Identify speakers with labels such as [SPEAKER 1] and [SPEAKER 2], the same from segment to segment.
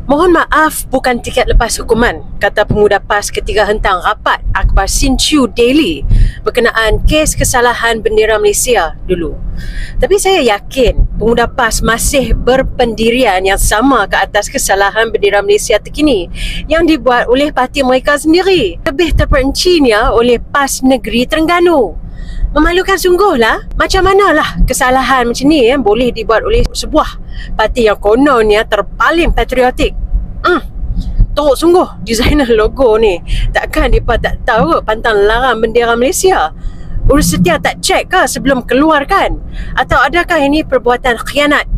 [SPEAKER 1] Mohon maaf, bukan tiket lepas hukuman, kata pemuda PAS ketika hentang rapat akhbar Sinchu Daily berkenaan kes kesalahan bendera Malaysia dulu. Tapi saya yakin pemuda PAS masih berpendirian yang sama ke atas kesalahan bendera Malaysia terkini yang dibuat oleh parti mereka sendiri, lebih terperincinya oleh PAS Negeri Terengganu. Memalukan sungguhlah. Macam manalah kesalahan macam ni boleh dibuat oleh sebuah parti yang kononnya terpaling patriotik. Teruk sungguh designer logo ni. Takkan mereka tak tahu pantang larang bendera Malaysia? Urus Setia tak cek ke sebelum keluarkan? Atau adakah ini perbuatan khianat?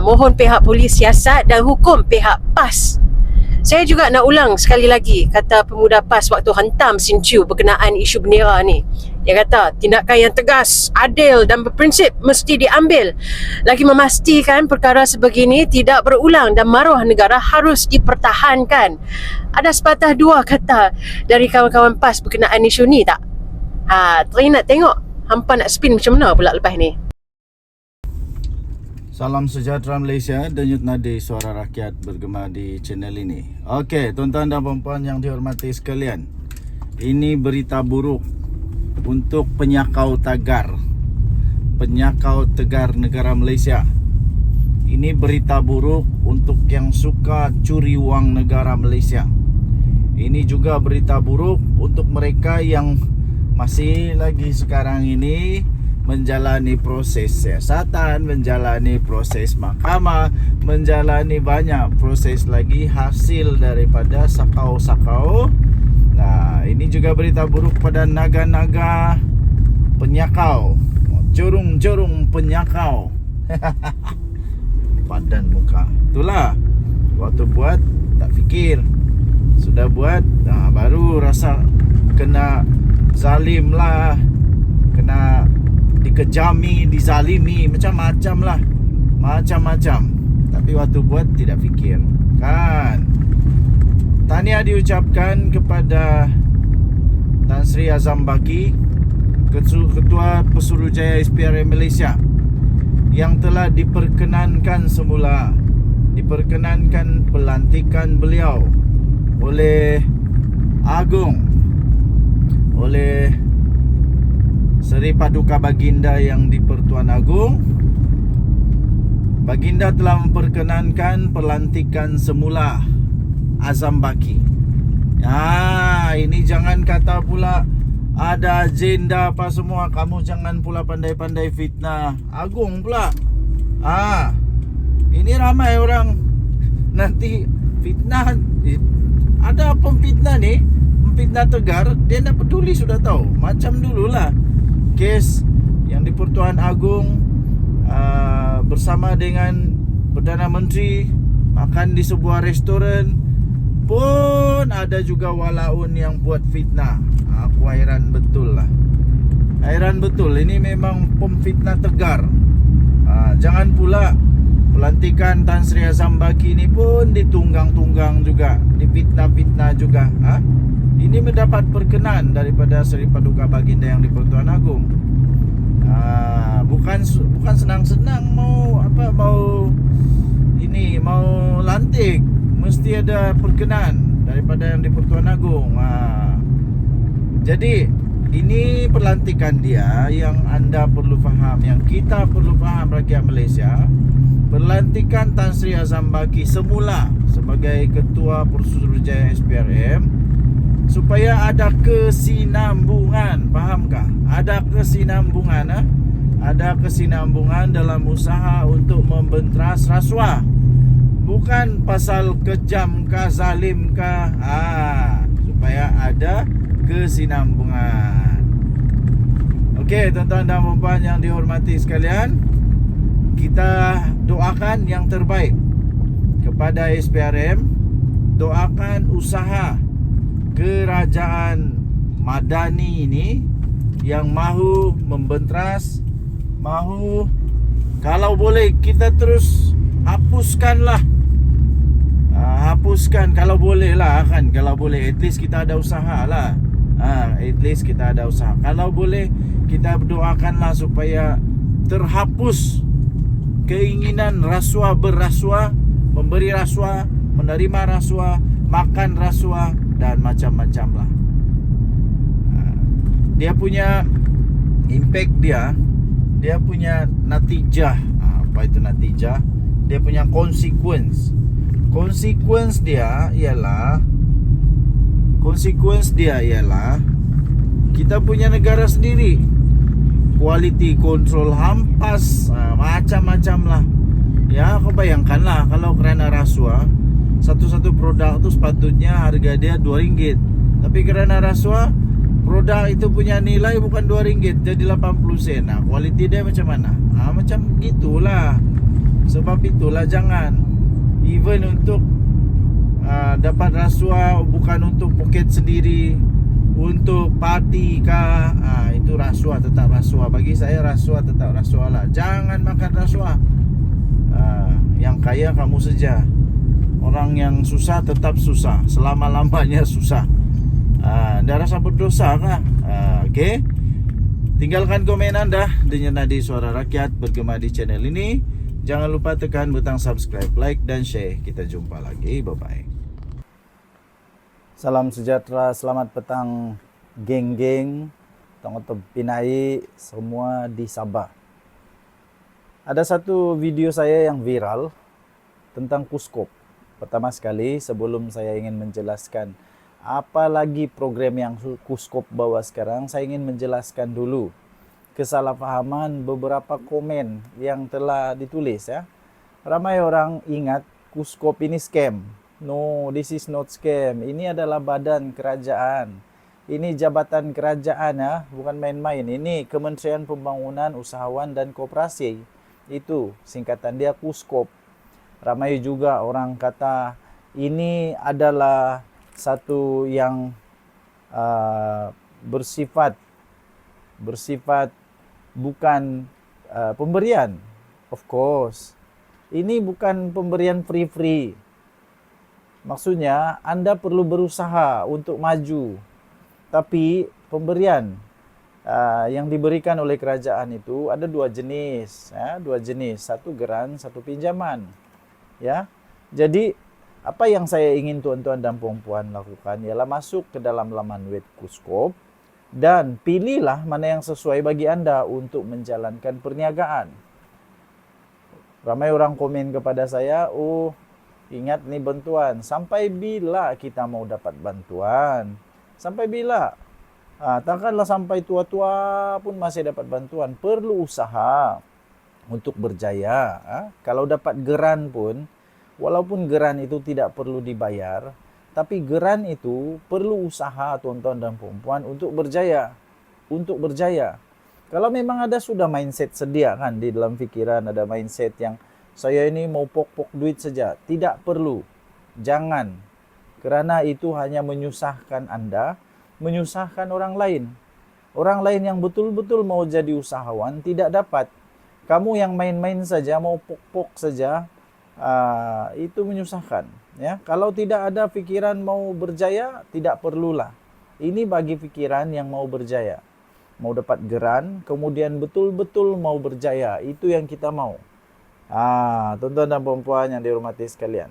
[SPEAKER 1] Mohon pihak polis siasat dan hukum pihak PAS. Saya juga nak ulang sekali lagi kata pemuda PAS waktu hantam Sinchu berkenaan isu bendera ni. Dia kata tindakan yang tegas, adil dan berprinsip mesti diambil. Lagi memastikan perkara sebegini tidak berulang dan maruah negara harus dipertahankan. Ada sepatah dua kata dari kawan-kawan PAS berkenaan isu ni tak? Nak tengok hampa nak spin macam mana pula lepas ni.
[SPEAKER 2] Salam sejahtera Malaysia, denyut nadi suara rakyat bergema di channel ini. Okey, tuan-tuan dan puan-puan yang dihormati sekalian. Ini berita buruk untuk penyakau tagar. Penyakau tegar negara Malaysia. Ini berita buruk untuk yang suka curi wang negara Malaysia. Ini juga berita buruk untuk mereka yang masih lagi sekarang ini menjalani proses siasatan, menjalani proses mahkamah, menjalani banyak proses lagi hasil daripada sakau-sakau. Nah, ini juga berita buruk pada naga-naga penyakau, jurung-jurung penyakau. Padan muka. Itulah, waktu buat tak fikir. Sudah buat, baru rasa kena zalim lah, kena dikejami, dizalimi, macam-macam lah, macam-macam. Tapi waktu buat tidak fikir kan. Tahniah diucapkan kepada Tan Sri Azam Baki, Ketua Pesuruhjaya SPRM Malaysia, yang telah diperkenankan semula, diperkenankan pelantikan beliau oleh Agung, oleh Seri Paduka Baginda yang di-Pertuan Agong. Baginda telah memperkenankan pelantikan semula Azam Baki. Ini jangan kata pula ada agenda apa semua. Kamu jangan pula pandai-pandai fitnah Agong pula. Ini ramai orang nanti fitnah. Ada pemfitnah ni, pemfitnah tegar, dia tak peduli, sudah tahu. Macam dululah kes yang di Pertuan Agong bersama dengan Perdana Menteri makan di sebuah restoran, pun ada juga walaun yang buat fitnah. Aku hairan betul lah. Hairan betul. Ini memang pemfitnah tegar. Jangan pula pelantikan Tan Sri Azam Baki ini pun ditunggang-tunggang juga, difitnah-fitnah juga. Ini mendapat perkenan daripada Seri Paduka Baginda yang di Pertuan Agong. Bukan senang-senang mau lantik, mesti ada perkenan daripada yang di Pertuan Agong. Jadi ini pelantikan dia yang anda perlu faham, yang kita perlu faham rakyat Malaysia. Pelantikan Tan Sri Azam Baki semula sebagai Ketua Pesuruhjaya SPRM supaya ada kesinambungan, fahamkah? Ada kesinambungan, ada kesinambungan dalam usaha untuk membenteras rasuah. Bukan pasal kejam kah, zalim kah, supaya ada kesinambungan. Okey, tuan-tuan dan puan-puan yang dihormati sekalian, kita doakan yang terbaik kepada SPRM. Doakan usaha kerajaan Madani ini yang mahu membenteras, mahu, kalau boleh kita terus hapuskanlah, hapuskan kalau boleh lah kan. Kalau boleh, at least kita ada usaha lah. At least kita ada usaha. Kalau boleh, kita berdoakanlah supaya terhapus keinginan rasuah berrasuah, memberi rasuah menerima rasuah, makan rasuah, dan macam-macam lah. Dia punya impact dia punya natijah. Apa itu natijah? Dia punya consequence. Consequence dia ialah kita punya negara sendiri. Quality control hampas, macam-macam lah. Ya, kau bayangkanlah kalau kerana rasuah, satu-satu produk tu sepatutnya harga dia RM2. Tapi kerana rasuah, produk itu punya nilai bukan RM2, jadi 80 sen. Nah, kualiti dia macam mana? Macam gitulah. Sebab itulah jangan. Even untuk dapat rasuah bukan untuk poket sendiri, untuk parti kah, itu rasuah, tetap rasuah. Bagi saya rasuah tetap rasuah lah. Jangan makan rasuah. Yang kaya kamu saja. Orang yang susah tetap susah, selama-lamanya susah. Anda rasa berdosa kah? Okey. Tinggalkan komen anda. Denyut Nadi Suara Rakyat bergema di channel ini. Jangan lupa tekan butang subscribe, like dan share. Kita jumpa lagi. Bye-bye. Salam sejahtera, selamat petang geng-geng, tong-tong Pinai semua di Sabah. Ada satu video saya yang viral tentang Kuskop. Pertama sekali, sebelum saya ingin menjelaskan apalagi program yang Kuskop bawa sekarang, saya ingin menjelaskan dulu kesalahpahaman beberapa komen yang telah ditulis ya. Ramai orang ingat Kuskop ini scam. No, this is not scam. Ini adalah badan kerajaan. Ini jabatan kerajaan ya, bukan main-main. Ini Kementerian Pembangunan Usahawan dan Koperasi. Itu singkatan dia Kuskop. Ramai juga orang kata ini adalah satu yang bersifat bukan pemberian. Of course, ini bukan pemberian free. Maksudnya Anda perlu berusaha untuk maju. Tapi pemberian yang diberikan oleh kerajaan itu ada dua jenis, satu geran, satu pinjaman. Ya, jadi apa yang saya ingin tuan-tuan dan puan-puan lakukan ialah masuk ke dalam laman web Kuskop dan pilihlah mana yang sesuai bagi Anda untuk menjalankan perniagaan. Ramai orang komen kepada saya, oh ingat nih bantuan, sampai bila kita mau dapat bantuan? Sampai bila? Takkanlah sampai tua-tua pun masih dapat bantuan. Perlu usaha untuk berjaya. Kalau dapat geran pun, walaupun geran itu tidak perlu dibayar, tapi geran itu perlu usaha tuan-tuan dan perempuan untuk berjaya. Kalau memang ada sudah mindset sedia kan di dalam fikiran, ada mindset yang saya ini mau pok-pok duit saja, tidak perlu. Jangan. Kerana itu hanya menyusahkan Anda, menyusahkan orang lain. Orang lain yang betul-betul mau jadi usahawan tidak dapat. Kamu yang main-main saja, mau pok-pok saja, itu menyusahkan. Ya, kalau tidak ada pikiran mau berjaya, tidak perlulah. Ini bagi pikiran yang mau berjaya. Mau dapat geran, kemudian betul-betul mau berjaya. Itu yang kita mau. Tuan-tuan dan puan-puan yang dihormati sekalian.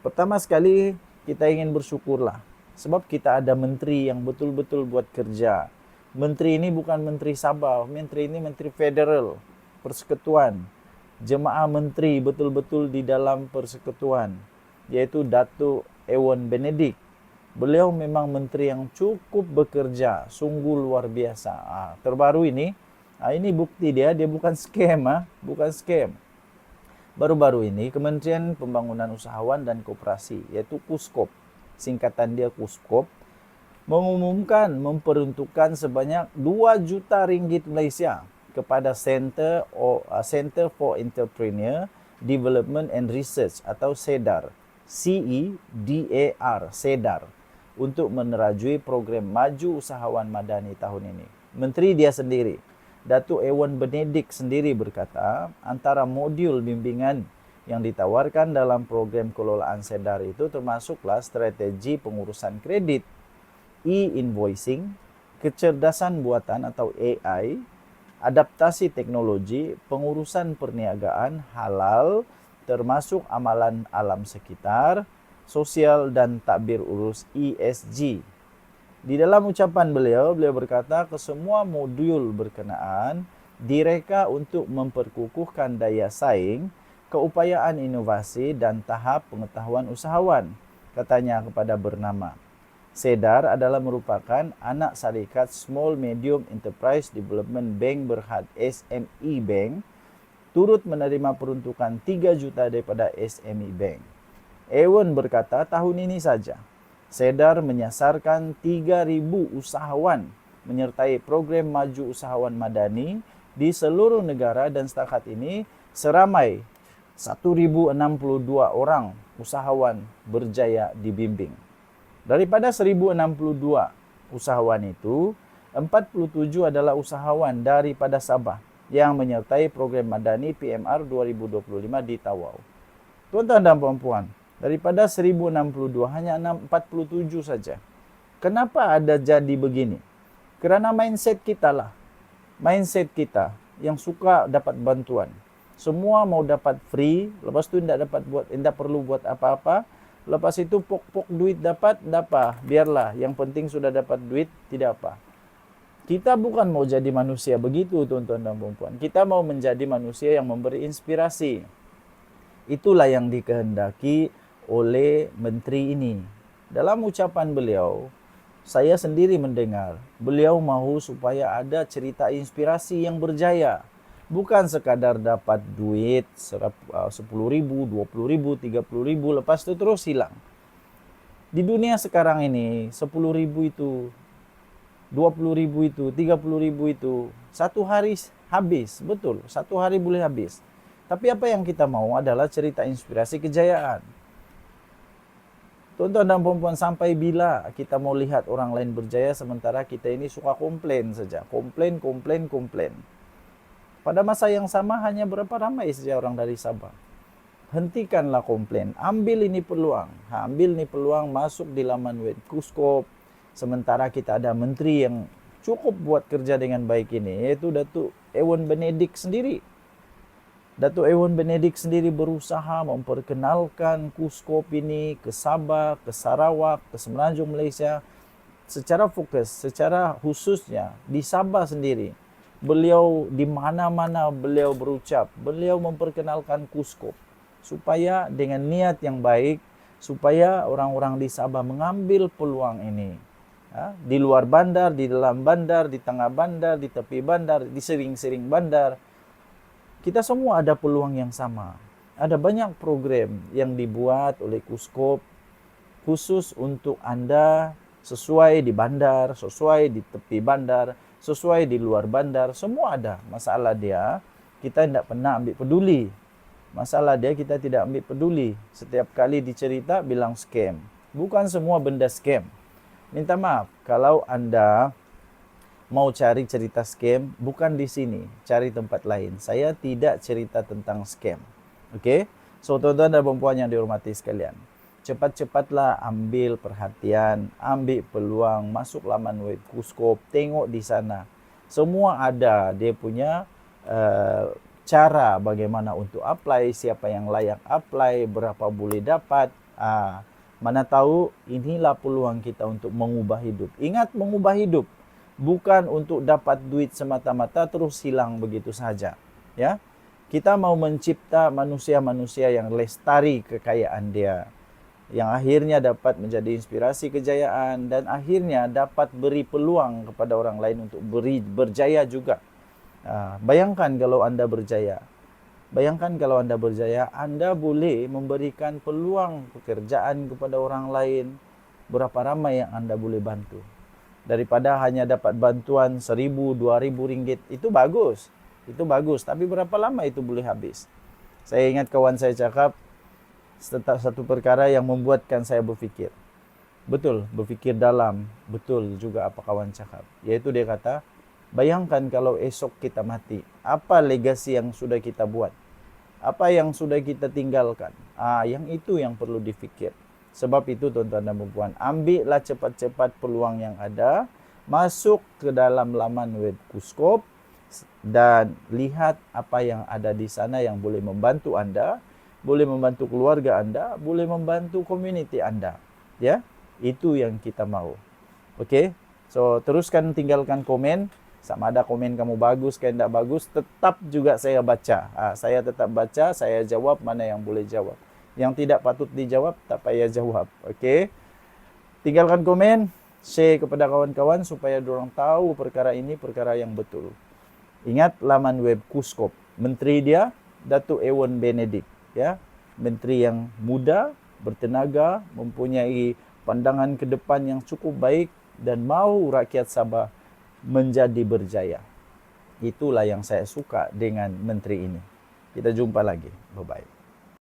[SPEAKER 2] Pertama sekali, kita ingin bersyukurlah. Sebab kita ada menteri yang betul-betul buat kerja. Menteri ini bukan menteri Sabah. Menteri ini menteri federal. Persekutuan. Jemaah menteri betul-betul di dalam persekutuan. Yaitu Datuk Ewan Benedict. Beliau memang menteri yang cukup bekerja. Sungguh luar biasa. Terbaru ini bukti dia bukan scam. Bukan scam. Baru-baru ini Kementerian Pembangunan Usahawan dan Koperasi, yaitu Kuskop, singkatan dia Kuskop, mengumumkan memperuntukkan sebanyak 2 juta ringgit Malaysia kepada Center for Entrepreneur Development and Research atau CEDAR, CEDAR, untuk menerajui program Maju Usahawan Madani tahun ini. Menteri dia sendiri, Datuk Ewan Benedict sendiri berkata, antara modul bimbingan yang ditawarkan dalam program kelolaan CEDAR itu termasuklah strategi pengurusan kredit, e-invoicing, kecerdasan buatan atau AI, adaptasi teknologi, pengurusan perniagaan halal, termasuk amalan alam sekitar, sosial dan takbir urus ESG. Di dalam ucapan beliau berkata kesemua modul berkenaan direka untuk memperkukuhkan daya saing, keupayaan inovasi dan tahap pengetahuan usahawan. Katanya kepada bernama. Sedar adalah merupakan anak syarikat Small Medium Enterprise Development Bank Berhad SME Bank, turut menerima peruntukan 3 juta daripada SME Bank. Ewan berkata tahun ini saja Sedar menyasarkan 3.000 usahawan menyertai program Maju Usahawan Madani di seluruh negara dan setakat ini seramai 1.062 orang usahawan berjaya dibimbing. Daripada 1.062 usahawan itu, 47 adalah usahawan daripada Sabah yang menyertai program Madani PMR 2025 di Tawau. Tuan-tuan dan puan-puan, daripada 1062 hanya 47 saja. Kenapa ada jadi begini? Kerana mindset kita lah. Mindset kita yang suka dapat bantuan. Semua mau dapat free, lepas tu tidak perlu buat apa-apa. Lepas itu pok-pok duit dapat, biarlah. Yang penting sudah dapat duit, tidak apa. Kita bukan mau jadi manusia begitu, tuan-tuan dan puan-puan. Kita mau menjadi manusia yang memberi inspirasi. Itulah yang dikehendaki oleh menteri ini. Dalam ucapan beliau, saya sendiri mendengar, beliau mahu supaya ada cerita inspirasi yang berjaya. Bukan sekadar dapat duit 10.000, 20.000, 30.000, lepas itu terus hilang. Di dunia sekarang ini, 10.000 itu, 20.000 itu, 30.000 itu, satu hari habis, betul, satu hari boleh habis. Tapi apa yang kita mau adalah cerita inspirasi kejayaan. Tuan-tuan dan puan-puan, sampai bila kita mau lihat orang lain berjaya sementara kita ini suka komplain saja. Komplain. Pada masa yang sama hanya berapa ramai saja orang dari Sabah. Hentikanlah komplain. Ambil ini peluang. Ambil ini peluang masuk di laman web Kuskop. Sementara kita ada menteri yang cukup buat kerja dengan baik ini, yaitu Datuk Ewan Benedik sendiri. Datuk Ewan Benedik sendiri berusaha memperkenalkan Kuskop ini ke Sabah, ke Sarawak, ke Semenanjung Malaysia secara fokus, secara khususnya di Sabah sendiri. Beliau di mana-mana beliau berucap, beliau memperkenalkan Kuskop supaya dengan niat yang baik, supaya orang-orang di Sabah mengambil peluang ini. Di luar bandar, di dalam bandar, di tengah bandar, di tepi bandar, di sering-sering bandar. Kita semua ada peluang yang sama. Ada banyak program yang dibuat oleh Kuskop khusus untuk Anda sesuai di bandar, sesuai di tepi bandar, sesuai di luar bandar. Semua ada. Masalah dia, kita tidak pernah ambil peduli. Masalah dia, kita tidak ambil peduli. Setiap kali dicerita, bilang scam. Bukan semua benda scam. Minta maaf, kalau Anda mau cari cerita scam, bukan di sini, cari tempat lain. Saya tidak cerita tentang scam. Okey? So, tuan-tuan dan puan-puan yang dihormati sekalian, cepat-cepatlah ambil perhatian, ambil peluang, masuk laman web Kuskop, tengok di sana. Semua ada dia punya cara bagaimana untuk apply, siapa yang layak apply, berapa boleh dapat. Mana tahu inilah peluang kita untuk mengubah hidup. Ingat, mengubah hidup. Bukan untuk dapat duit semata-mata terus hilang begitu saja. Ya, kita mau mencipta manusia-manusia yang lestari kekayaan dia, yang akhirnya dapat menjadi inspirasi kejayaan dan akhirnya dapat beri peluang kepada orang lain untuk berjaya juga. Bayangkan kalau Anda berjaya. Bayangkan kalau Anda berjaya, Anda boleh memberikan peluang pekerjaan kepada orang lain. Berapa ramai yang Anda boleh bantu. Daripada hanya dapat bantuan 1.000, 2.000 ringgit, itu bagus. Itu bagus, tapi berapa lama itu boleh habis? Saya ingat kawan saya cakap, satu perkara yang membuatkan saya berfikir. Betul, berfikir dalam. Betul juga apa kawan cakap. Yaitu dia kata, bayangkan kalau esok kita mati. Apa legasi yang sudah kita buat? Apa yang sudah kita tinggalkan? Yang itu yang perlu difikir. Sebab itu tuan-tuan dan puan-puan, ambillah cepat-cepat peluang yang ada, masuk ke dalam laman web Kuskop dan lihat apa yang ada di sana yang boleh membantu Anda boleh membantu keluarga Anda, boleh membantu community Anda. Ya, itu yang kita mau. Oke, so teruskan tinggalkan komen. Sama ada komen kamu bagus, kayak tidak bagus, tetap juga saya baca. Saya tetap baca, saya jawab mana yang boleh jawab. Yang tidak patut dijawab, tak payah jawab. Oke, tinggalkan komen, share kepada kawan-kawan supaya dorang tahu perkara ini perkara yang betul. Ingat laman web Kuskop. Menteri dia Datuk Ewan Benedict, ya. Menteri yang muda, bertenaga, mempunyai pandangan ke depan yang cukup baik dan mau rakyat Sabah menjadi berjaya. Itulah yang saya suka dengan menteri ini. Kita jumpa lagi. Bye-bye.